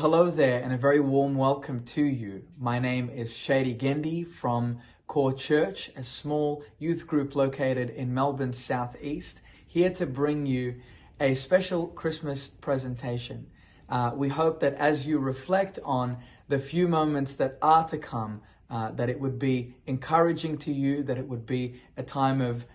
Hello there, and a very warm welcome to you. My name is Shady Gendi from COR Church, a small youth group located in Melbourne Southeast, here to bring you a special Christmas presentation. We hope that as you reflect on the few moments that are to come, that it would be encouraging to you, that it would be a time of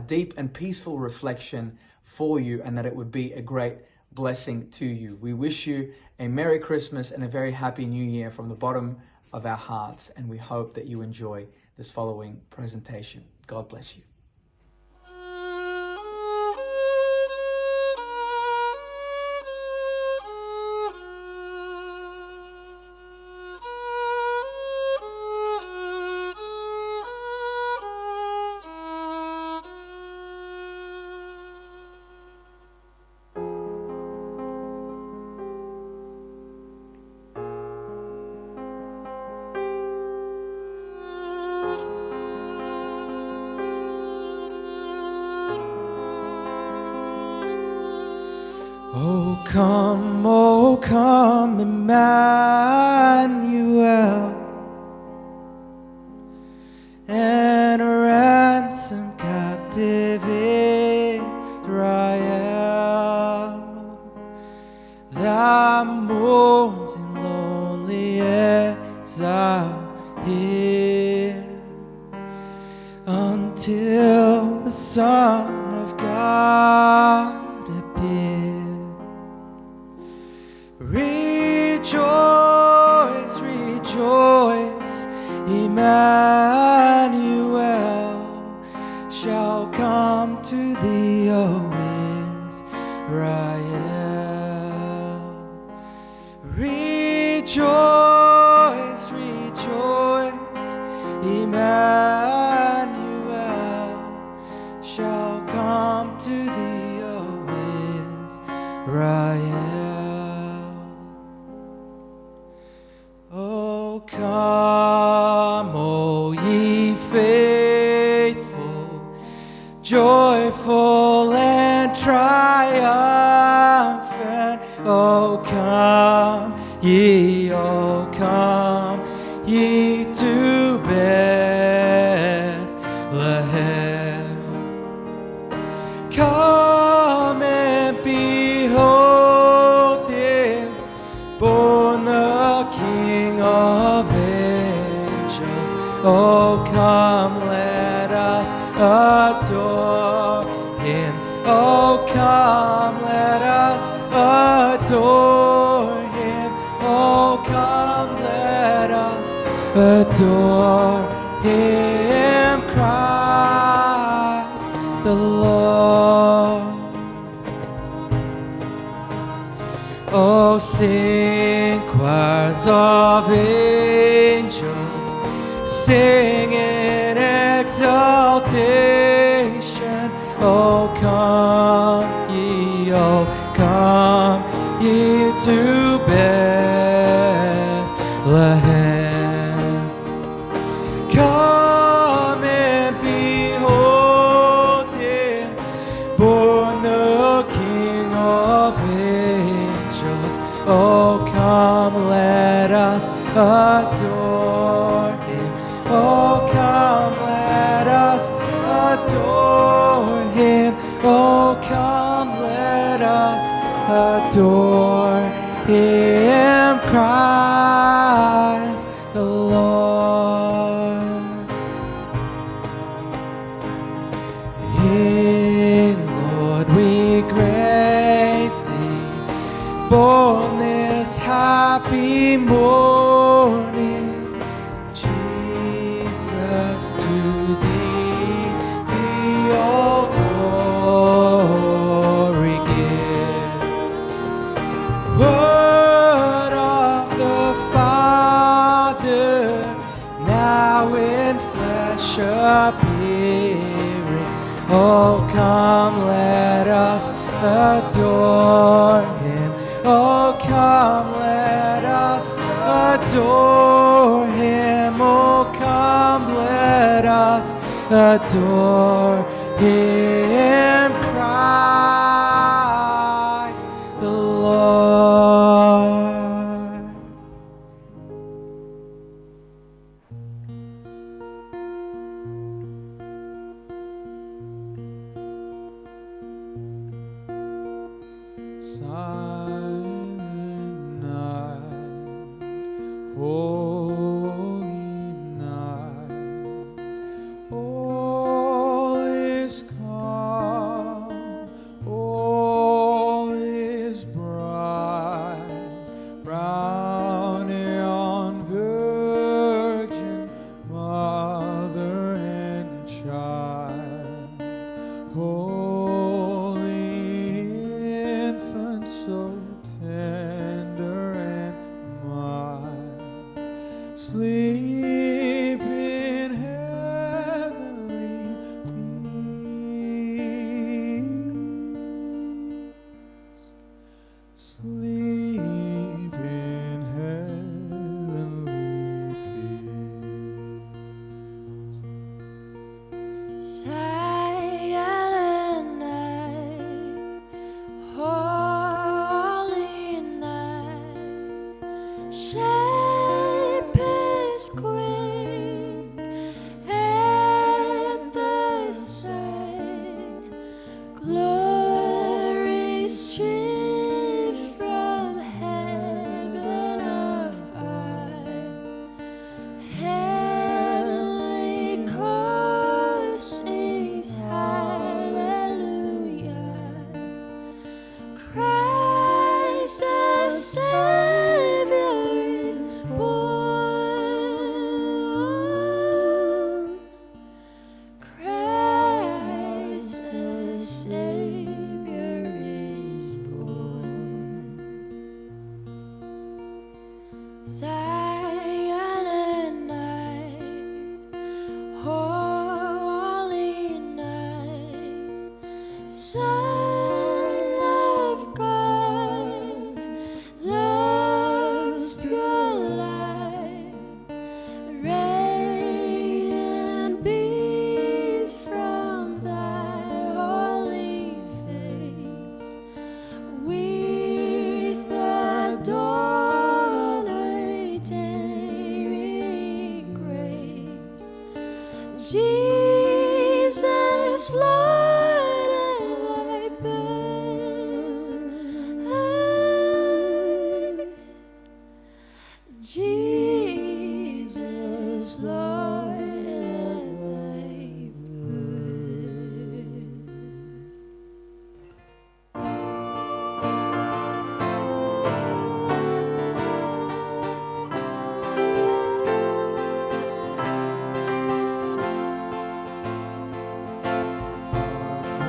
deep and peaceful reflection for you, and that it would be a great blessing to you. We wish you a Merry Christmas and a very Happy New Year from the bottom of our hearts, and we hope that you enjoy this following presentation. God bless you. Oh come, Emmanuel, and ransom captive Israel that mourns in lonely exile here until the Son of God appears. Rejoice, rejoice, Emmanuel shall come to thee, O Israel. Rejoice, rejoice, Emmanuel shall come to thee, O Israel. Come, O ye faithful, joyful and triumphant. O come ye to Bethlehem. Come and behold him, born the King of angels. Oh, come, let us adore him. Oh, come, let us adore him. Oh, come, let us adore him, Christ the Lord. Oh, sing choirs of angels, sing in exaltation. Oh, come ye to Bethlehem. Come and behold him, born the King of angels. Oh, come, let us adore him. Oh, come, let us adore him. Oh, come, let us adore him, Christ the Lord. Hey, Lord, we greatly born this happy morning, Jesus, to thee all glory give. Word of the Father, now in flesh appearing. Oh, come, let us adore him. Oh, come, let us adore him. Oh, come, let us adore him, Christ. Christ the Lord. holy night. All is calm, all is bright, round yon virgin mother and child. Holy infant, so tender and mild, sleep in heavenly peace. Sleep in heavenly peace. Silent night, holy night, shape is quick at the sight, glory streams from heaven afar, heavenly chorus sings hallelujah. Christ the Savior is born. Christ the Savior is born. Silent night, holy night, Son of God, love's pure light, radiant beams from thy holy face, with adorned daily grace. Jesus, Lord, and thy birth. Jesus, Lord, and thy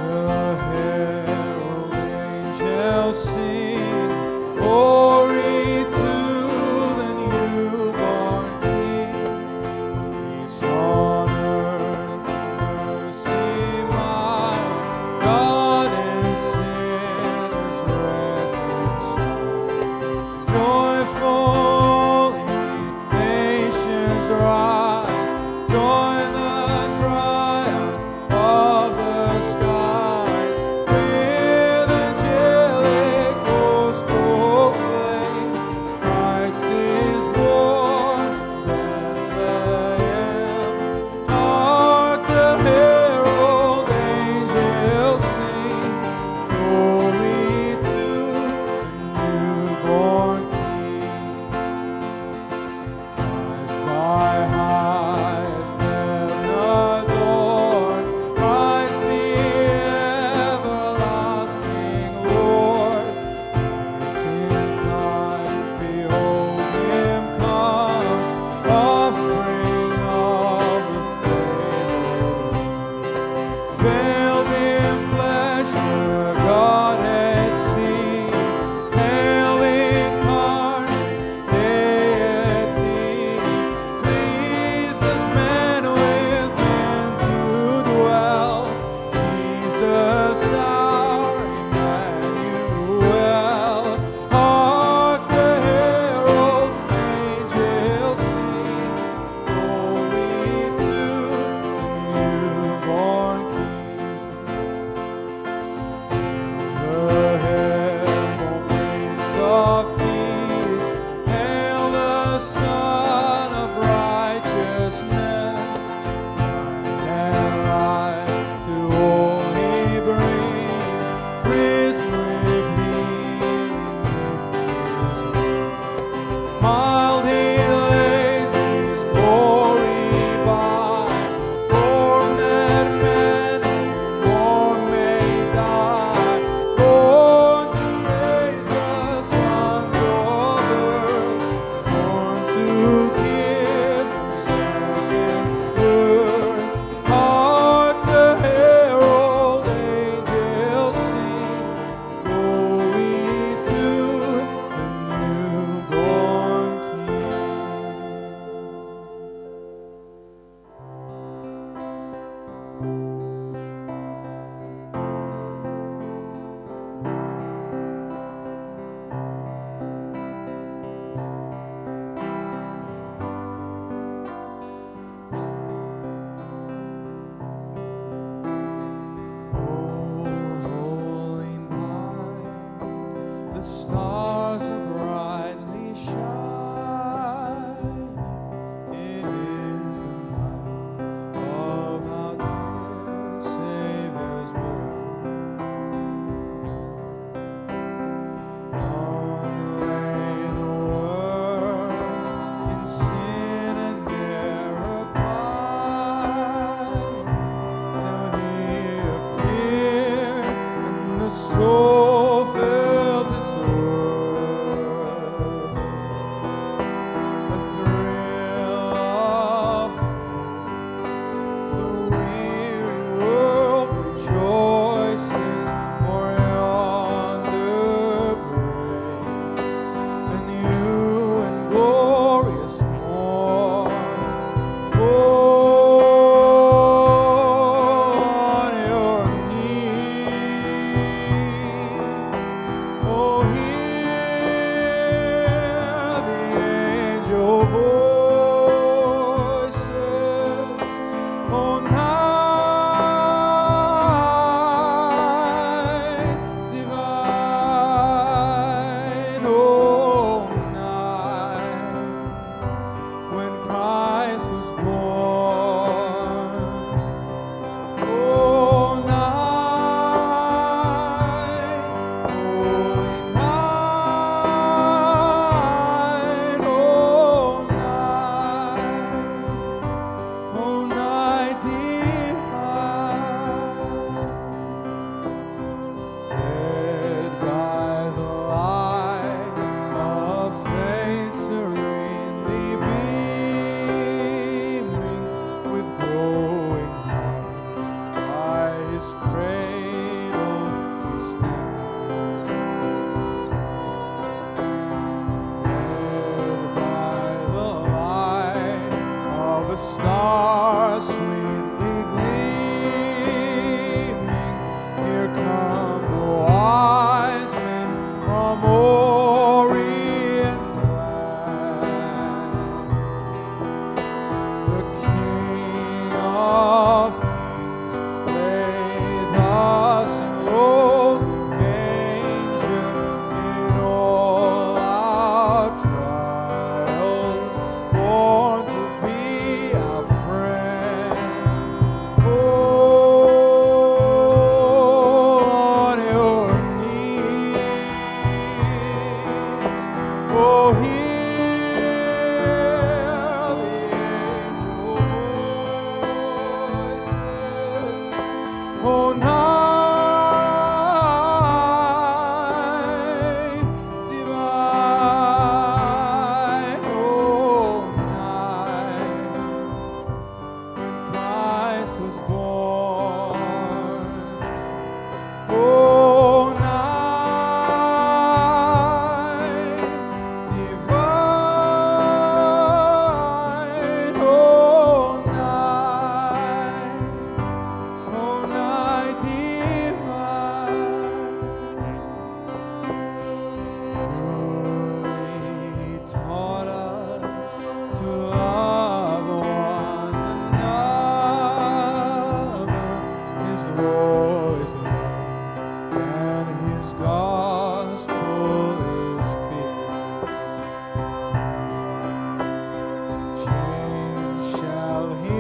The herald angels sing, glory to the newborn King. Peace on earth, mercy mild, God and sinners reconciled. Joyfully nations rise, join the triumph of the skies. With angelic hosts proclaim, Christ is born in Bethlehem. Hark, the herald angels sing, glory to the newborn King. Christ by highest heaven adored, Christ the everlasting Lord. Late in time, behold him come, offspring of the faithful. Veiled in flesh, the Godhead seen, hail incarnate deity. Please this man with men to dwell, Jesus our Emmanuel. Hark, the herald angels sing, glory to the newborn King. The heavenly Prince of Peace, hail the Son of Righteousness. Light and life to all he brings, risen with healing in his wings. Mild he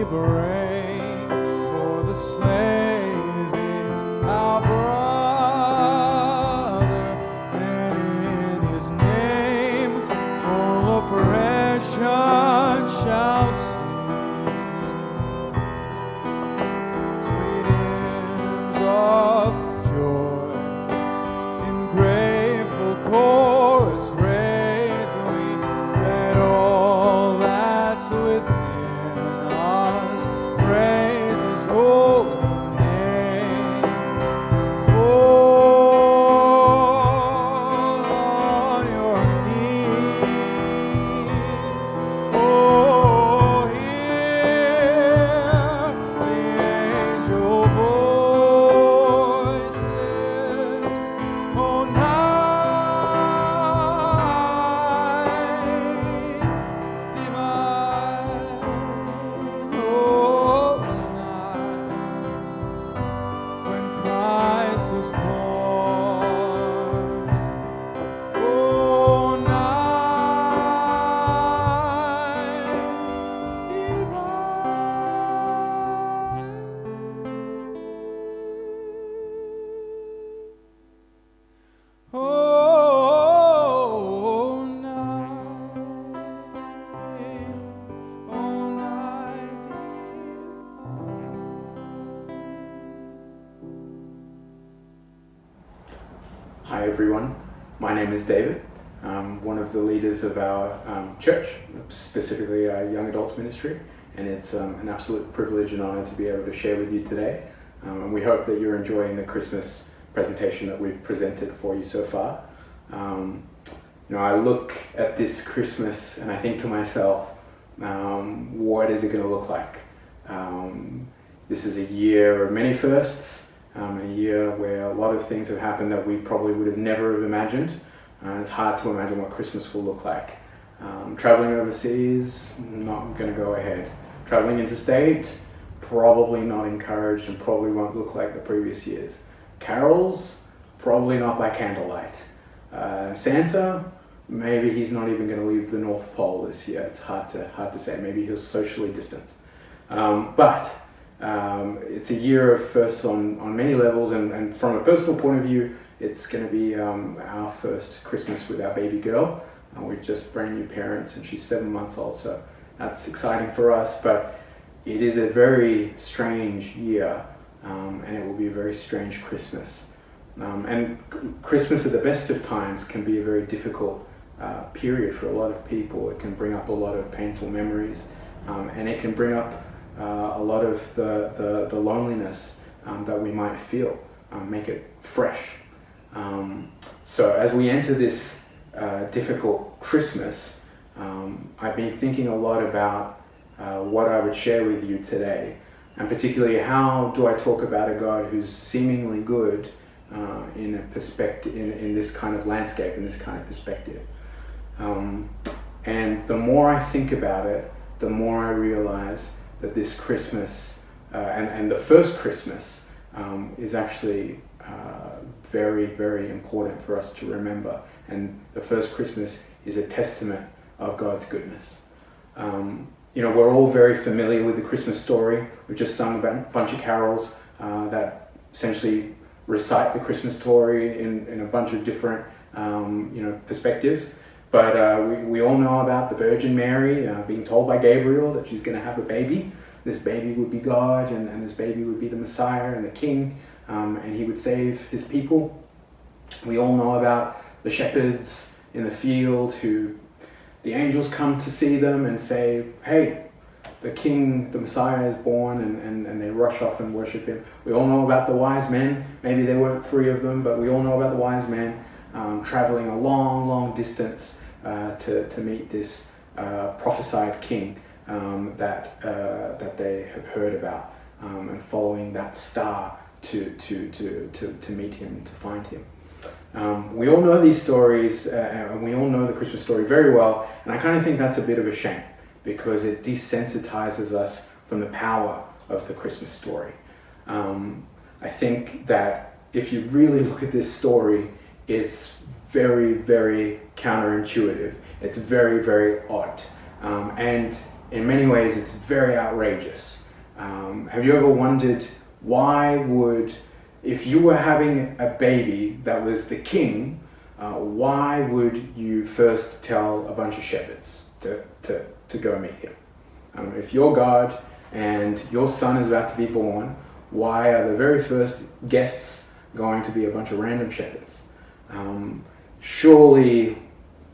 brave, for the slave is our brother, and in his name all oppression shall cease. Sweet hymns of joy in grateful chorus raise we, let all that's within us praise his holy name. Fall on your knees, oh, hear the angel voices on high, divine, holy night, when Christ was born. Oh, night divine. Oh, night Hi everyone, my name is David. I'm one of the leaders of our church, specifically our young adults ministry, and it's an absolute privilege and honor to be able to share with you today. And we hope that you're enjoying the Christmas presentation that we've presented for you so far. I look at this Christmas and I think to myself, what is it going to look like? This is a year of many firsts. A year where a lot of things have happened that we probably would have never have imagined. It's hard to imagine what Christmas will look like. Traveling overseas, not going to go ahead. Traveling interstate, probably not encouraged and probably won't look like the previous years. Carols, probably not by candlelight. Santa, maybe he's not even going to leave the North Pole this year. It's hard to say. Maybe he'll socially distance. But it's a year of firsts on many levels, and from a personal point of view, it's going to be our first Christmas with our baby girl. We're just brand new parents and she's 7 months old, so that's exciting for us, but it is a very strange year, and it will be a very strange Christmas. And Christmas at the best of times can be a very difficult period for a lot of people. It can bring up a lot of painful memories, and it can bring up a lot of the loneliness that we might feel, make it fresh. So as we enter this difficult Christmas, I've been thinking a lot about what I would share with you today, and particularly how do I talk about a God who's seemingly good in a perspective, in this kind of landscape, in this kind of perspective. And the more I think about it, the more I realize that this Christmas and the first Christmas is actually very, very important for us to remember. And the first Christmas is a testament of God's goodness. We're all very familiar with the Christmas story. We've just sung about a bunch of carols that essentially recite the Christmas story in a bunch of different perspectives. But we all know about the Virgin Mary being told by Gabriel that she's going to have a baby. This baby would be God, and this baby would be the Messiah and the King, and he would save his people. We all know about the shepherds in the field who the angels come to see them and say, hey, the King, the Messiah is born, and they rush off and worship him. We all know about the wise men. Maybe there weren't 3 of them, but we all know about the wise men traveling a long, long distance to meet this prophesied king that they have heard about, and following that star to meet him, to find him. We all know these stories, and we all know the Christmas story very well, and I kind of think that's a bit of a shame, because it desensitizes us from the power of the Christmas story. I think that if you really look at this story, it's very, very counterintuitive. It's very, very odd. And in many ways it's very outrageous. Have you ever wondered if you were having a baby that was the king, why would you first tell a bunch of shepherds to go meet him? If you're God and your son is about to be born, why are the very first guests going to be a bunch of random shepherds? Surely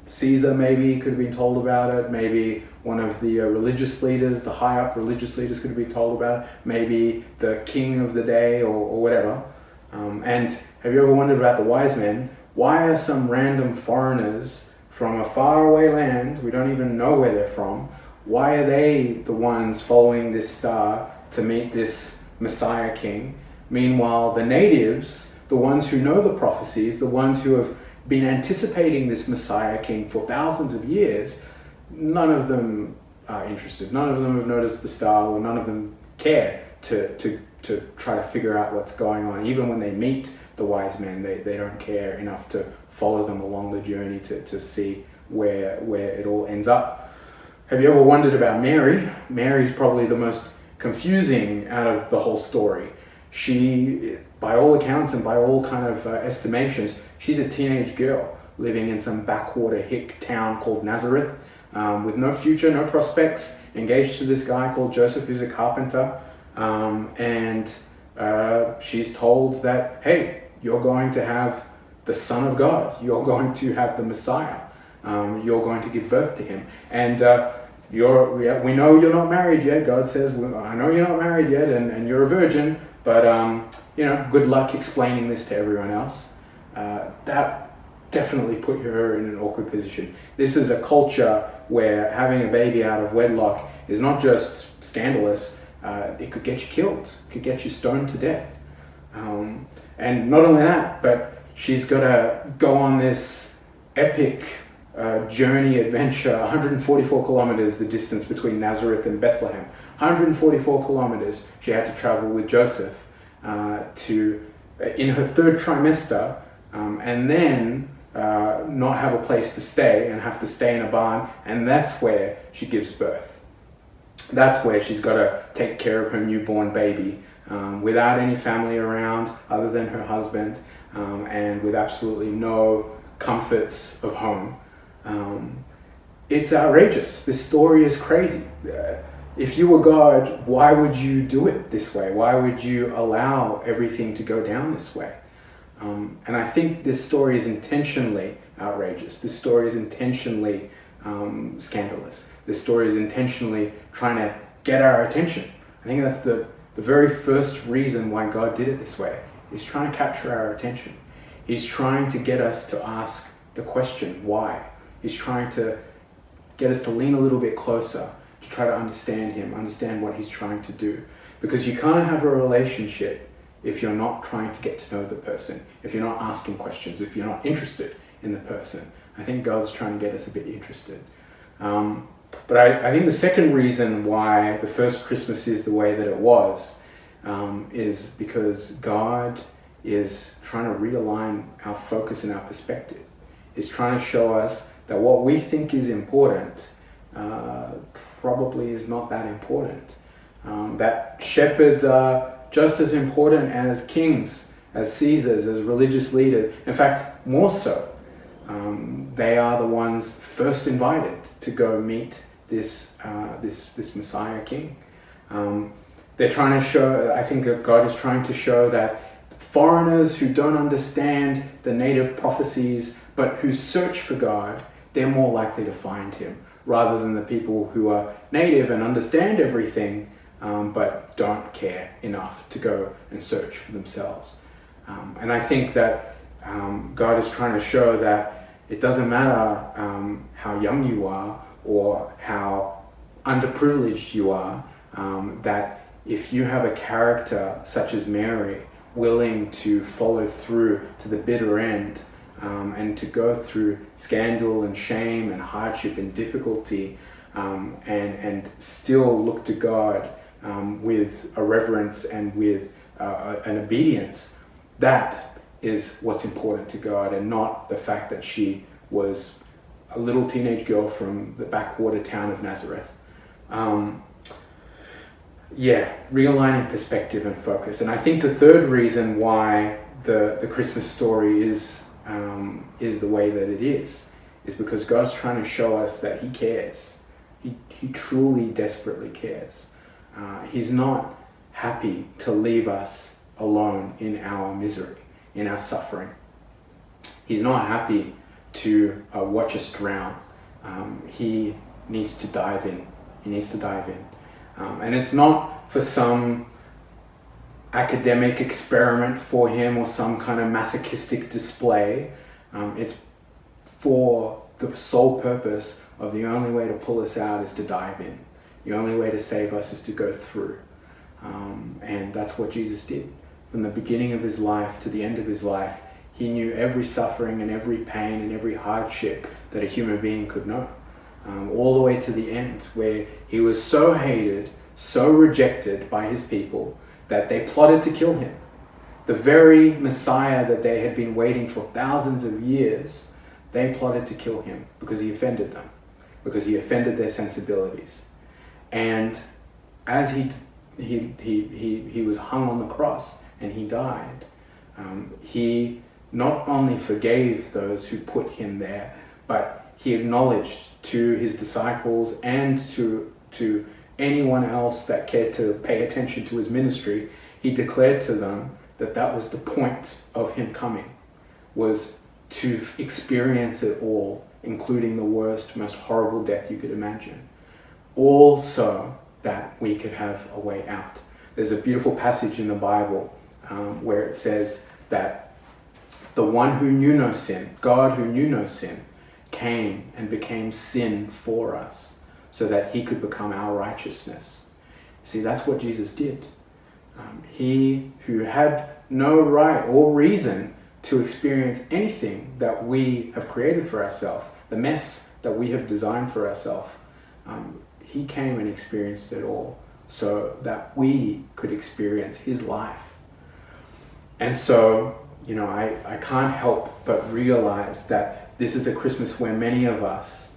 Caesar maybe could have been told about it. Maybe one of the religious leaders, the high up religious leaders, could have been told about it. Maybe the king of the day or whatever. And have you ever wondered about the wise men? Why are some random foreigners from a faraway land, we don't even know where they're from, why are they the ones following this star to meet this Messiah king? Meanwhile, the natives, the ones who know the prophecies, the ones who have been anticipating this Messiah king for thousands of years, none of them are interested. None of them have noticed the star, or none of them care to try to figure out what's going on. Even when they meet the wise men, they don't care enough to follow them along the journey to see where it all ends up. Have you ever wondered about Mary? Mary's probably the most confusing out of the whole story. She, by all accounts and by all kind of estimations, she's a teenage girl living in some backwater hick town called Nazareth, with no future, no prospects, engaged to this guy called Joseph who's a carpenter, and she's told that, hey, you're going to have the Son of God, you're going to have the Messiah, you're going to give birth to him, and we know you're not married yet. God says, I know you're not married yet, and you're a virgin, but good luck explaining this to everyone else. That definitely put her in an awkward position. This is a culture where having a baby out of wedlock is not just scandalous, it could get you killed, it could get you stoned to death. And not only that, but she's got to go on this epic journey adventure, 144 kilometers, the distance between Nazareth and Bethlehem. 144 kilometers she had to travel with Joseph in her third trimester, and then not have a place to stay and have to stay in a barn, and that's where she gives birth. That's where she's got to take care of her newborn baby without any family around other than her husband, and with absolutely no comforts of home. It's outrageous. This story is crazy. If you were God, why would you do it this way? Why would you allow everything to go down this way? And I think this story is intentionally outrageous. This story is intentionally scandalous. This story is intentionally trying to get our attention. I think that's the very first reason why God did it this way. He's trying to capture our attention. He's trying to get us to ask the question, why? He's trying to get us to lean a little bit closer to try to understand him, understand what he's trying to do. Because you can't have a relationship if you're not trying to get to know the person, if you're not asking questions, if you're not interested in the person. I think God's trying to get us a bit interested. But I think the second reason why the first Christmas is the way that it was is because God is trying to realign our focus and our perspective. He's trying to show us that what we think is important probably is not that important. That shepherds are just as important as kings, as Caesars, as religious leaders. In fact, more so. They are the ones first invited to go meet this Messiah King. They're trying to show, I think that God is trying to show that foreigners who don't understand the native prophecies but who search for God, they're more likely to find him, rather than the people who are native and understand everything but don't care enough to go and search for themselves. And I think that God is trying to show that it doesn't matter how young you are or how underprivileged you are, that if you have a character such as Mary, willing to follow through to the bitter end, and to go through scandal and shame and hardship and difficulty, and still look to God with a reverence and with an obedience, that is what's important to God, and not the fact that she was a little teenage girl from the backwater town of Nazareth. Realigning perspective and focus. And I think the third reason why the Christmas story is the way that it is because God's trying to show us that He cares. He truly, desperately cares. He's not happy to leave us alone in our misery, in our suffering. He's not happy to watch us drown. He needs to dive in. He needs to dive in. And it's not for some academic experiment for Him or some kind of masochistic display. It's for the sole purpose of the only way to pull us out is to dive in. The only way to save us is to go through. And that's what Jesus did. From the beginning of His life to the end of His life, He knew every suffering and every pain and every hardship that a human being could know. All the way to the end, where He was so hated, so rejected by His people, that they plotted to kill Him. The very Messiah that they had been waiting for thousands of years, they plotted to kill Him because He offended them, because He offended their sensibilities. And as he was hung on the cross and He died, He not only forgave those who put Him there, but He acknowledged to His disciples and to anyone else that cared to pay attention to His ministry, He declared to them that that was the point of Him coming, was to experience it all, including the worst, most horrible death you could imagine, all so that we could have a way out. There's a beautiful passage in the Bible where it says that the one who knew no sin, God who knew no sin, came and became sin for us so that He could become our righteousness. See, that's what Jesus did. He who had no right or reason to experience anything that we have created for ourselves, the mess that we have designed for ourselves, He came and experienced it all so that we could experience His life. And so, I can't help but realize that this is a Christmas where many of us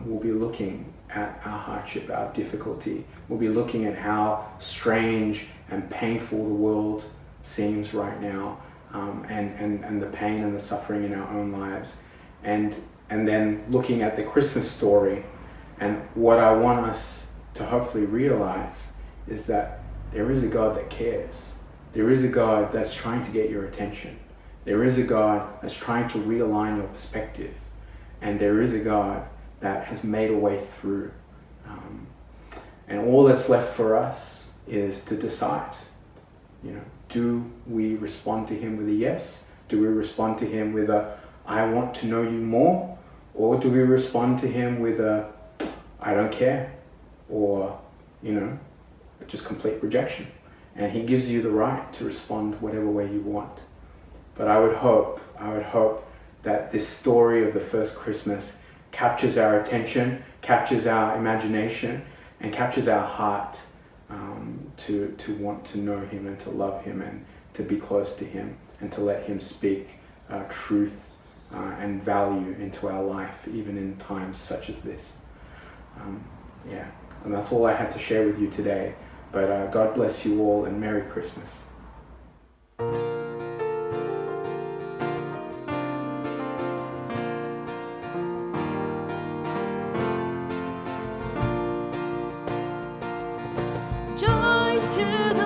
will be looking at our hardship, our difficulty. We'll be looking at how strange and painful the world seems right now, and the pain and the suffering in our own lives. And then looking at the Christmas story. And what I want us to hopefully realize is that there is a God that cares. There is a God that's trying to get your attention. There is a God that's trying to realign your perspective. And there is a God that has made a way through. And all that's left for us is to decide, do we respond to Him with a yes? Do we respond to Him with a, I want to know you more? Or do we respond to Him with a, I don't care, or, just complete rejection? And He gives you the right to respond whatever way you want. But I would hope that this story of the first Christmas captures our attention, captures our imagination, and captures our heart to want to know Him and to love Him and to be close to Him and to let Him speak truth and value into our life, even in times such as this. And that's all I had to share with you today. But God bless you all and Merry Christmas. Joy to